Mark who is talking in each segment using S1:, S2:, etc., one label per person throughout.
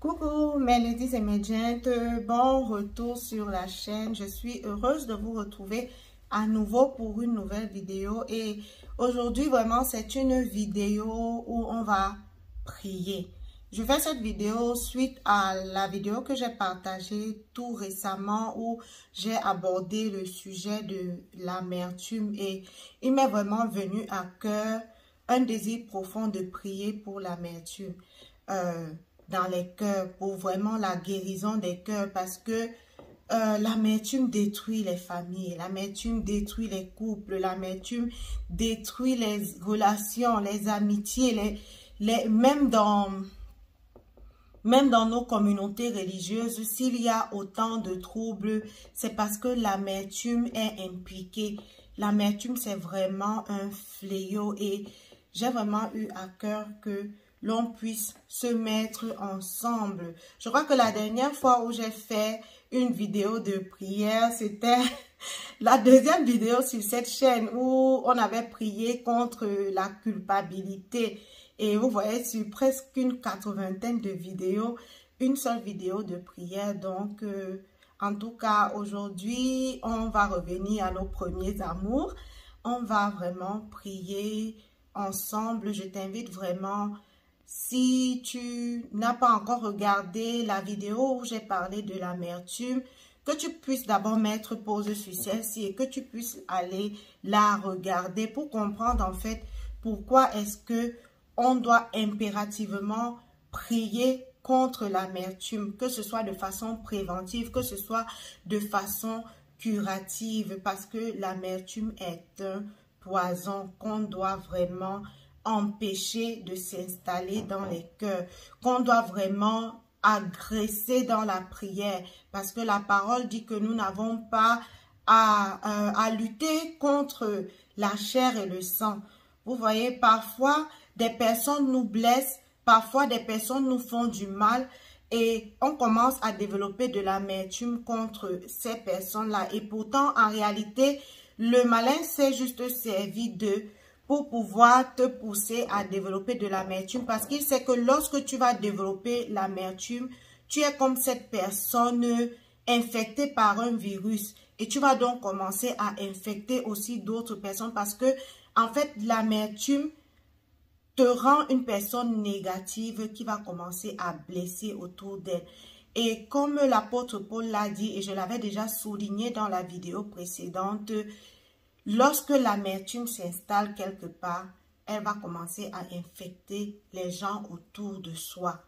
S1: Coucou mes ladies et mes gents, bon retour sur la chaîne. Je suis heureuse de vous retrouver à nouveau pour une nouvelle vidéo. Et aujourd'hui vraiment c'est une vidéo où on va prier. Je fais cette vidéo suite à la vidéo que j'ai partagée tout récemment où j'ai abordé le sujet de l'amertume. Et il m'est vraiment venu à cœur un désir profond de prier pour l'amertume. Dans les cœurs, pour vraiment la guérison des cœurs, parce que l'amertume détruit les familles, l'amertume détruit les couples, l'amertume détruit les relations, les amitiés, même dans nos communautés religieuses. S'il y a autant de troubles, c'est parce que l'amertume est impliquée. L'amertume, c'est vraiment un fléau et j'ai vraiment eu à cœur que l'on puisse se mettre ensemble. Je crois que la dernière fois où j'ai fait une vidéo de prière, c'était la deuxième vidéo sur cette chaîne où on avait prié contre la culpabilité. Et vous voyez sur presque une 80aine de vidéos, une seule vidéo de prière. Donc, en tout cas, aujourd'hui, on va revenir à nos premiers amours. On va vraiment prier ensemble. Je t'invite vraiment, si tu n'as pas encore regardé la vidéo où j'ai parlé de l'amertume, que tu puisses d'abord mettre pause sur celle-ci et que tu puisses aller la regarder pour comprendre en fait pourquoi est-ce que on doit impérativement prier contre l'amertume, que ce soit de façon préventive, que ce soit de façon curative, parce que l'amertume est un poison qu'on doit vraiment empêcher de s'installer dans les cœurs, qu'on doit vraiment agresser dans la prière, parce que la parole dit que nous n'avons pas à lutter contre la chair et le sang. Vous voyez, parfois des personnes nous blessent, parfois des personnes nous font du mal et on commence à développer de l'amertume contre ces personnes-là. Et pourtant, en réalité, le malin s'est juste servi d'eux pour pouvoir te pousser à développer de l'amertume, parce qu'il sait que lorsque tu vas développer l'amertume, tu es comme cette personne infectée par un virus et tu vas donc commencer à infecter aussi d'autres personnes, parce que en fait l'amertume te rend une personne négative qui va commencer à blesser autour d'elle. Et comme l'apôtre Paul l'a dit et je l'avais déjà souligné dans la vidéo précédente, lorsque l'amertume s'installe quelque part, elle va commencer à infecter les gens autour de soi.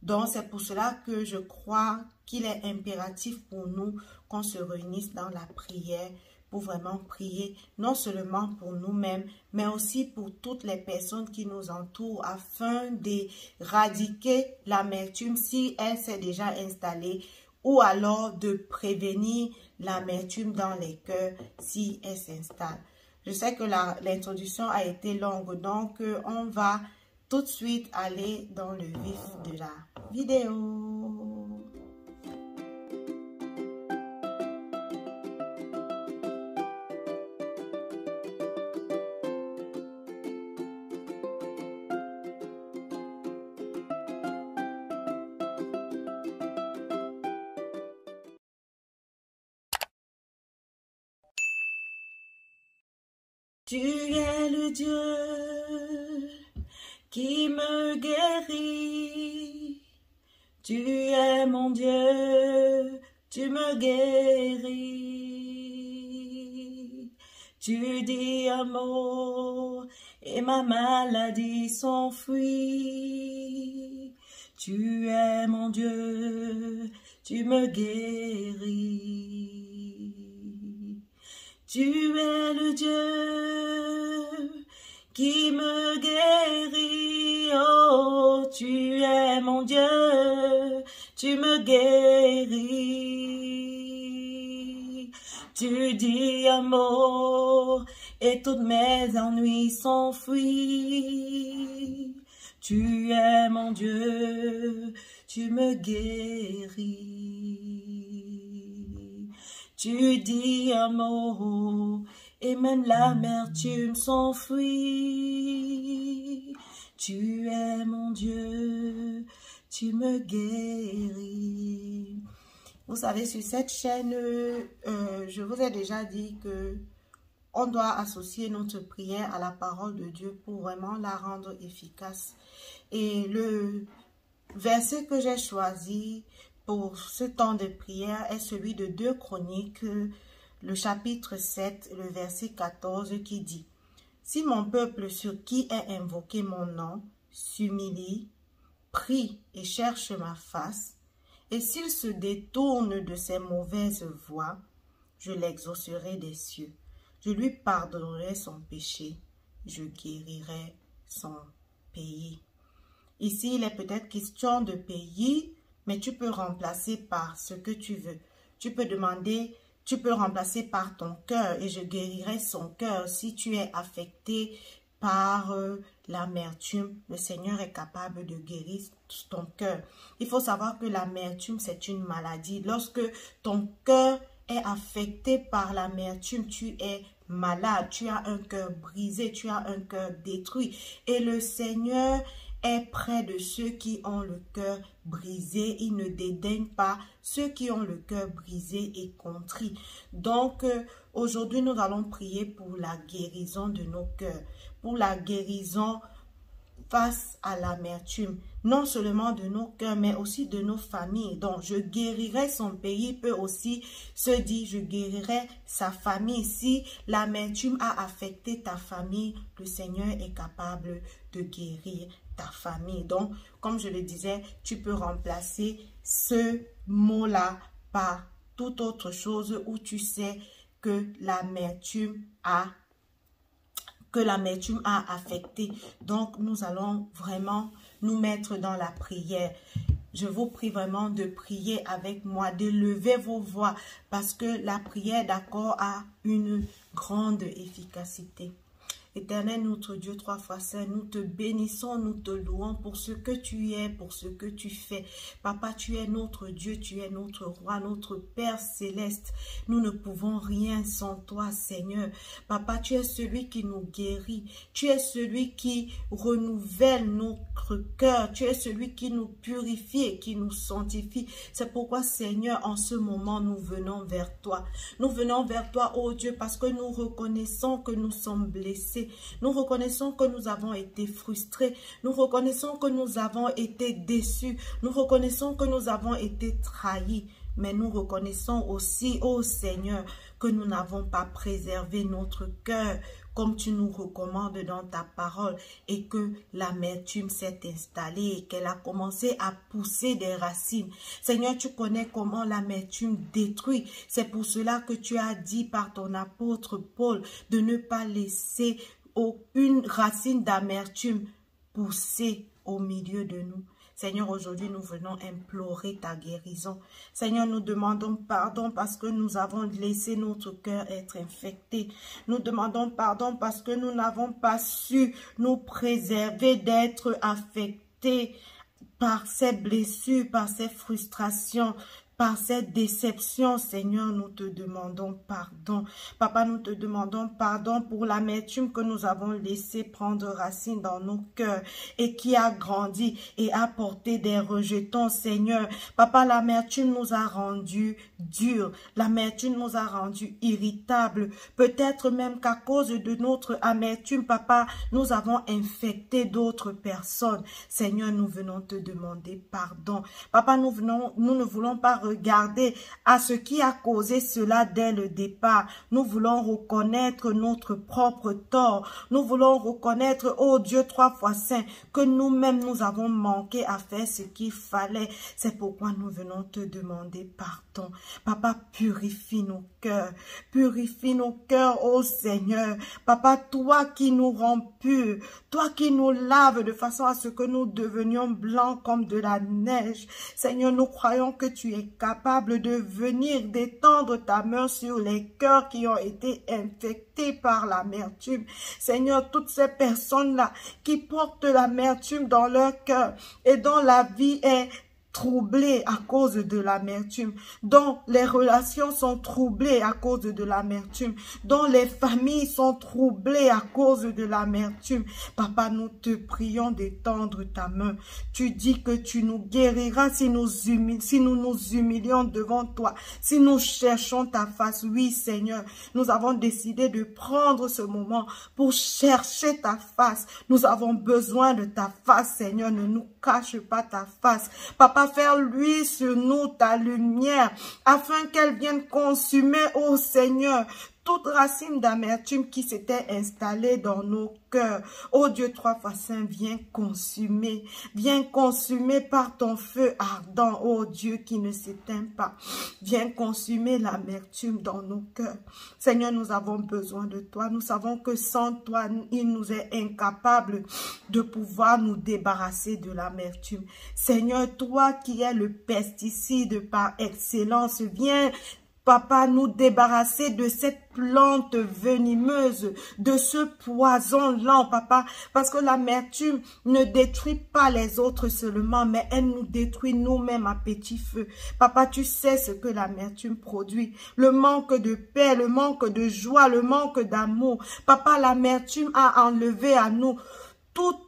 S1: Donc, c'est pour cela que je crois qu'il est impératif pour nous qu'on se réunisse dans la prière pour vraiment prier, non seulement pour nous-mêmes, mais aussi pour toutes les personnes qui nous entourent, afin d'éradiquer l'amertume si elle s'est déjà installée, ou alors de prévenir l'amertume dans les cœurs si elle s'installe. Je sais que l'introduction a été longue, donc on va tout de suite aller dans le vif de la vidéo. Tu es le Dieu qui me guérit. Tu es mon Dieu, tu me guéris. Tu dis un mot et ma maladie s'enfuit. Tu es mon Dieu, tu me guéris. Tu es le Dieu qui me guérit. Oh, tu es mon Dieu, tu me guéris. Tu dis un mot et toutes mes ennuis s'enfuient. Tu es mon Dieu, tu me guéris. Tu dis un mot et même l'amertume s'enfuit. Tu es mon Dieu, tu me guéris. Vous savez, sur cette chaîne, je vous ai déjà dit que on doit associer notre prière à la parole de Dieu pour vraiment la rendre efficace. Et le verset que j'ai choisi pour ce temps de prière est celui de 2 Chroniques, le chapitre 7, le verset 14 qui dit: « Si mon peuple sur qui est invoqué mon nom s'humilie, prie et cherche ma face, et s'il se détourne de ses mauvaises voies, je l'exaucerai des cieux. Je lui pardonnerai son péché, je guérirai son pays. » Ici, il est peut-être question de pays, mais tu peux remplacer par ce que tu veux. Tu peux demander, tu peux remplacer par ton cœur et je guérirai son cœur. Si tu es affecté par l'amertume, le Seigneur est capable de guérir ton cœur. Il faut savoir que l'amertume, c'est une maladie. Lorsque ton cœur est affecté par l'amertume, tu es malade, tu as un cœur brisé, tu as un cœur détruit. Et le Seigneur est près de ceux qui ont le cœur brisé. Il ne dédaigne pas ceux qui ont le cœur brisé et contrit. Donc, aujourd'hui, nous allons prier pour la guérison de nos cœurs, pour la guérison face à l'amertume, non seulement de nos cœurs, mais aussi de nos familles. Donc, je guérirai son pays peut aussi se dire, je guérirai sa famille. Si l'amertume a affecté ta famille, le Seigneur est capable de guérir ta famille. Donc, comme je le disais, tu peux remplacer ce mot-là par toute autre chose où tu sais que l'amertume a affecté. Donc, nous allons vraiment nous mettre dans la prière. Je vous prie vraiment de prier avec moi, de lever vos voix, parce que la prière, d'accord, a une grande efficacité. Éternel notre Dieu, 3 fois saint, nous te bénissons, nous te louons pour ce que tu es, pour ce que tu fais. Papa, tu es notre Dieu, tu es notre roi, notre Père céleste. Nous ne pouvons rien sans toi, Seigneur. Papa, tu es celui qui nous guérit. Tu es celui qui renouvelle notre cœur. Tu es celui qui nous purifie et qui nous sanctifie. C'est pourquoi, Seigneur, en ce moment, nous venons vers toi. Nous venons vers toi, ô Dieu, parce que nous reconnaissons que nous sommes blessés. Nous reconnaissons que nous avons été frustrés. Nous reconnaissons que nous avons été déçus. Nous reconnaissons que nous avons été trahis. Mais nous reconnaissons aussi, ô Seigneur, que nous n'avons pas préservé notre cœur comme tu nous recommandes dans ta parole et que l'amertume s'est installée et qu'elle a commencé à pousser des racines. Seigneur, tu connais comment l'amertume détruit. C'est pour cela que tu as dit par ton apôtre Paul de ne pas laisser une racine d'amertume pousser au milieu de nous. Seigneur, aujourd'hui, nous venons implorer ta guérison. Seigneur, nous demandons pardon parce que nous avons laissé notre cœur être infecté. Nous demandons pardon parce que nous n'avons pas su nous préserver d'être affectés par ces blessures, par ces frustrations, par cette déception. Seigneur, nous te demandons pardon. Papa, nous te demandons pardon pour l'amertume que nous avons laissé prendre racine dans nos cœurs et qui a grandi et a porté des rejetons, Seigneur. Papa, l'amertume nous a rendus durs. L'amertume nous a rendus irritables. Peut-être même qu'à cause de notre amertume, Papa, nous avons infecté d'autres personnes. Seigneur, nous venons te demander pardon. Papa, nous ne voulons pas regarder à ce qui a causé cela dès le départ. Nous voulons reconnaître notre propre tort. Nous voulons reconnaître, oh Dieu 3 fois saint, que nous-mêmes nous avons manqué à faire ce qu'il fallait. C'est pourquoi nous venons te demander pardon. Papa, purifie nos cœurs. Purifie nos cœurs, oh Seigneur. Papa, toi qui nous rends purs, toi qui nous laves de façon à ce que nous devenions blancs comme de la neige. Seigneur, nous croyons que tu es capable de venir d'étendre ta main sur les cœurs qui ont été infectés par l'amertume. Seigneur, toutes ces personnes-là qui portent l'amertume dans leur cœur et dont la vie est troublées à cause de l'amertume, dont les relations sont troublées à cause de l'amertume, dont les familles sont troublées à cause de l'amertume. Papa, nous te prions d'étendre ta main. Tu dis que tu nous guériras si nous nous humilions devant toi, si nous cherchons ta face. Oui, Seigneur, nous avons décidé de prendre ce moment pour chercher ta face. Nous avons besoin de ta face, Seigneur. Ne nous cache pas ta face. Papa, faire luire sur nous ta lumière afin qu'elle vienne consumer, ô Seigneur, toute racine d'amertume qui s'était installée dans nos cœurs. Ô Dieu 3 fois saint, viens consumer par ton feu ardent, ô Dieu qui ne s'éteint pas. Viens consumer l'amertume dans nos cœurs. Seigneur, nous avons besoin de toi. Nous savons que sans toi, il nous est incapable de pouvoir nous débarrasser de l'amertume. Seigneur, toi qui es le pesticide par excellence, viens, Papa, nous débarrasser de cette plante venimeuse, de ce poison lent, Papa, parce que l'amertume ne détruit pas les autres seulement, mais elle nous détruit nous-mêmes à petit feu. Papa, tu sais ce que l'amertume produit, le manque de paix, le manque de joie, le manque d'amour. Papa, l'amertume a enlevé à nous tout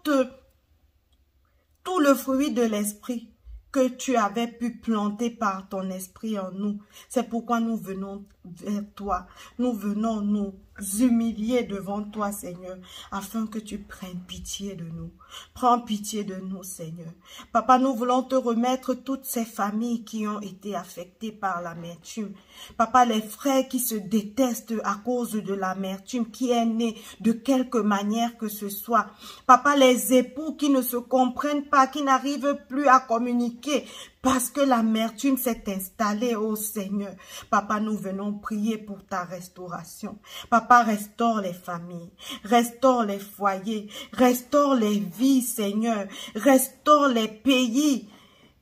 S1: le fruit de l'esprit que tu avais pu planter par ton esprit en nous. C'est pourquoi nous venons vers toi. Nous venons nous humilier devant toi, Seigneur, afin que tu prennes pitié de nous. Prends pitié de nous, Seigneur. Papa, nous voulons te remettre toutes ces familles qui ont été affectées par l'amertume. Papa, les frères qui se détestent à cause de l'amertume qui est née de quelque manière que ce soit. Papa, les époux qui ne se comprennent pas, qui n'arrivent plus à communiquer parce que l'amertume s'est installée, ô Seigneur. Papa, nous venons prier pour ta restauration. Papa, restaure les familles, restaure les foyers, restaure les vies, Seigneur. Restaure les pays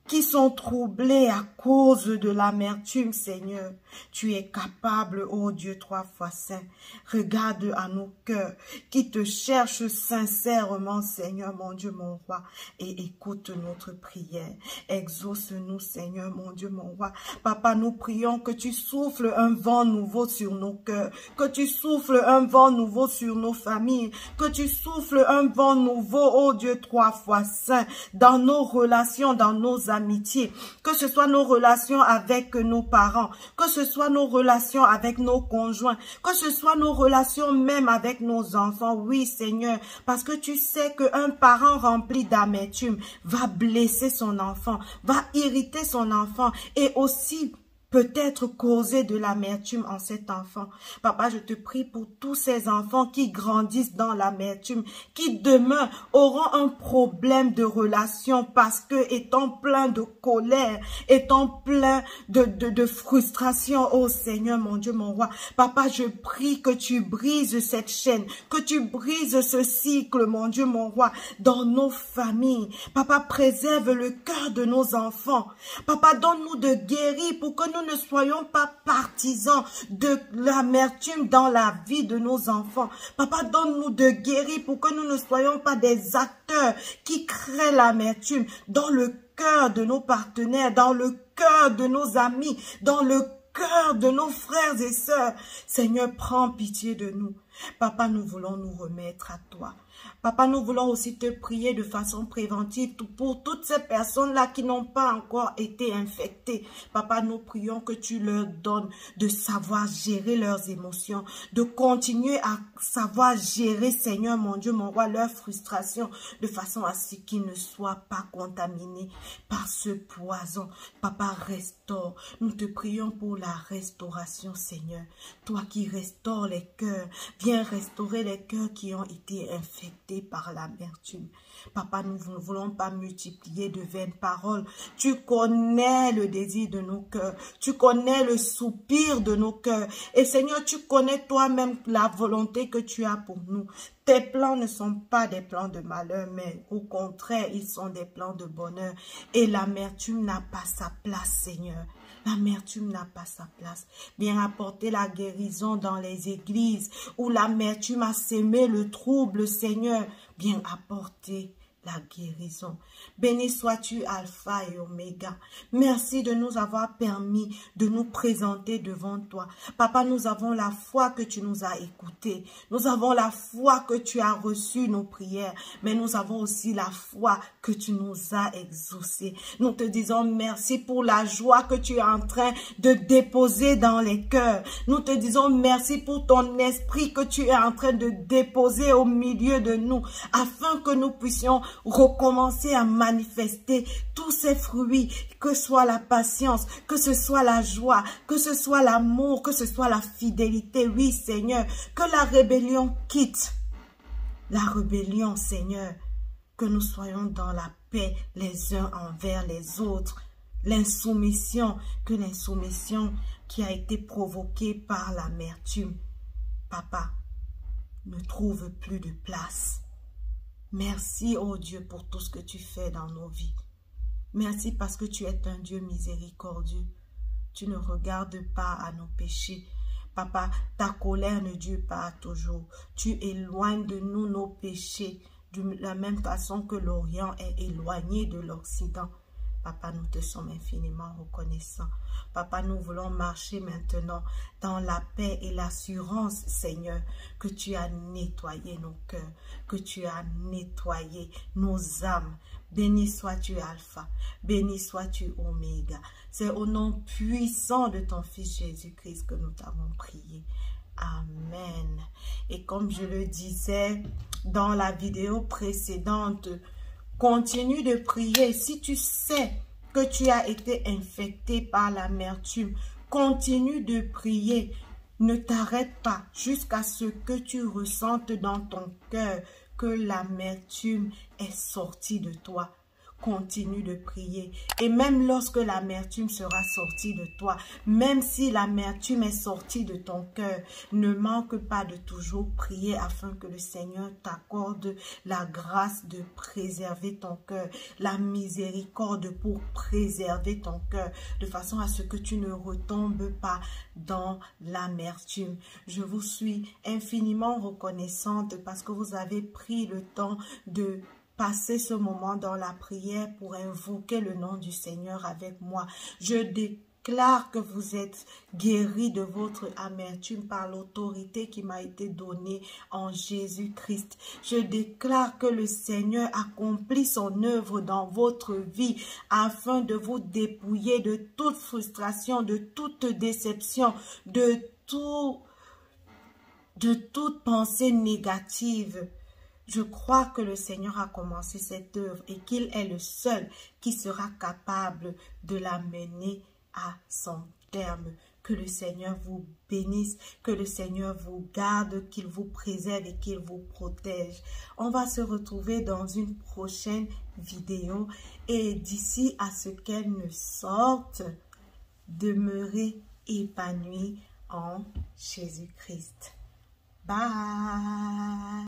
S1: qui sont troublés à cause de l'amertume, Seigneur. Tu es capable, ô Dieu 3 fois saint. Regarde à nos cœurs qui te cherchent sincèrement, Seigneur, mon Dieu, mon roi, et écoute notre prière. Exauce-nous, Seigneur, mon Dieu, mon roi. Papa, nous prions que tu souffles un vent nouveau sur nos cœurs, que tu souffles un vent nouveau sur nos familles, que tu souffles un vent nouveau, ô Dieu 3 fois saint, dans nos relations, dans nos amitiés, que ce soit nos relations avec nos parents, que ce soit nos relations avec nos conjoints, que ce soit nos relations même avec nos enfants. Oui, Seigneur, parce que tu sais qu'un parent rempli d'amertume va blesser son enfant, va irriter son enfant et aussi peut-être causer de l'amertume en cet enfant. Papa, je te prie pour tous ces enfants qui grandissent dans l'amertume, qui demain auront un problème de relation parce que étant plein de colère, étant plein de frustration, oh Seigneur, mon Dieu, mon roi. Papa, je prie que tu brises cette chaîne, que tu brises ce cycle, mon Dieu, mon roi, dans nos familles. Papa, préserve le cœur de nos enfants. Papa, donne-nous de guérir pour que nous ne soyons pas partisans de l'amertume dans la vie de nos enfants. Papa, donne-nous de guérir pour que nous ne soyons pas des acteurs qui créent l'amertume dans le cœur de nos partenaires, dans le cœur de nos amis, dans le cœur de nos frères et sœurs. Seigneur, prends pitié de nous. Papa, nous voulons nous remettre à toi. Papa, nous voulons aussi te prier de façon préventive pour toutes ces personnes-là qui n'ont pas encore été infectées. Papa, nous prions que tu leur donnes de savoir gérer leurs émotions, de continuer à savoir gérer, Seigneur, mon Dieu, mon roi, leurs frustrations, de façon à ce qu'ils ne soient pas contaminés par ce poison. Papa, restaure. Nous te prions pour la restauration, Seigneur. Toi qui restaures les cœurs, viens restaurer les cœurs qui ont été infectés par l'amertume. Papa, nous ne voulons pas multiplier de vaines paroles. Tu connais le désir de nos cœurs. Tu connais le soupir de nos cœurs. Et Seigneur, tu connais toi-même la volonté que tu as pour nous. Tes plans ne sont pas des plans de malheur, mais au contraire, ils sont des plans de bonheur. Et l'amertume n'a pas sa place, Seigneur. L'amertume n'a pas sa place. Viens apporter la guérison dans les églises où l'amertume a sémé le trouble, Seigneur. Viens apporter la guérison. Béni sois-tu, Alpha et Oméga. Merci de nous avoir permis de nous présenter devant toi. Papa, nous avons la foi que tu nous as écoutés. Nous avons la foi que tu as reçu nos prières. Mais nous avons aussi la foi que tu nous as exaucées. Nous te disons merci pour la joie que tu es en train de déposer dans les cœurs. Nous te disons merci pour ton esprit que tu es en train de déposer au milieu de nous, afin que nous puissions recommencer à manifester tous ces fruits, que ce soit la patience, que ce soit la joie, que ce soit l'amour, que ce soit la fidélité. Oui, Seigneur, que la rébellion quitte. La rébellion, Seigneur, que nous soyons dans la paix les uns envers les autres. L'insoumission, que l'insoumission qui a été provoquée par l'amertume, Papa, ne trouve plus de place. Merci, oh Dieu, pour tout ce que tu fais dans nos vies. Merci parce que tu es un Dieu miséricordieux. Tu ne regardes pas à nos péchés. Papa, ta colère ne dure pas toujours. Tu éloignes de nous nos péchés de la même façon que l'Orient est éloigné de l'Occident. Papa, nous te sommes infiniment reconnaissants. Papa, nous voulons marcher maintenant dans la paix et l'assurance, Seigneur, que tu as nettoyé nos cœurs, que tu as nettoyé nos âmes. Béni sois-tu Alpha, béni sois-tu Oméga. C'est au nom puissant de ton Fils Jésus-Christ que nous t'avons prié. Amen. Et comme je le disais dans la vidéo précédente, continue de prier. Si tu sais que tu as été infecté par l'amertume, continue de prier. Ne t'arrête pas jusqu'à ce que tu ressentes dans ton cœur que l'amertume est sortie de toi. Continue de prier. Et même lorsque l'amertume sera sortie de toi, même si l'amertume est sortie de ton cœur, ne manque pas de toujours prier afin que le Seigneur t'accorde la grâce de préserver ton cœur, la miséricorde pour préserver ton cœur, de façon à ce que tu ne retombes pas dans l'amertume. Je vous suis infiniment reconnaissante parce que vous avez pris le temps de passer ce moment dans la prière pour invoquer le nom du Seigneur avec moi. Je déclare que vous êtes guéris de votre amertume par l'autorité qui m'a été donnée en Jésus-Christ. Je déclare que le Seigneur accomplit son œuvre dans votre vie afin de vous dépouiller de toute frustration, de toute déception, de toute pensée négative. Je crois que le Seigneur a commencé cette œuvre et qu'il est le seul qui sera capable de la mener à son terme. Que le Seigneur vous bénisse, que le Seigneur vous garde, qu'il vous préserve et qu'il vous protège. On va se retrouver dans une prochaine vidéo et d'ici à ce qu'elle ne sorte, demeurez épanouis en Jésus-Christ. Bye!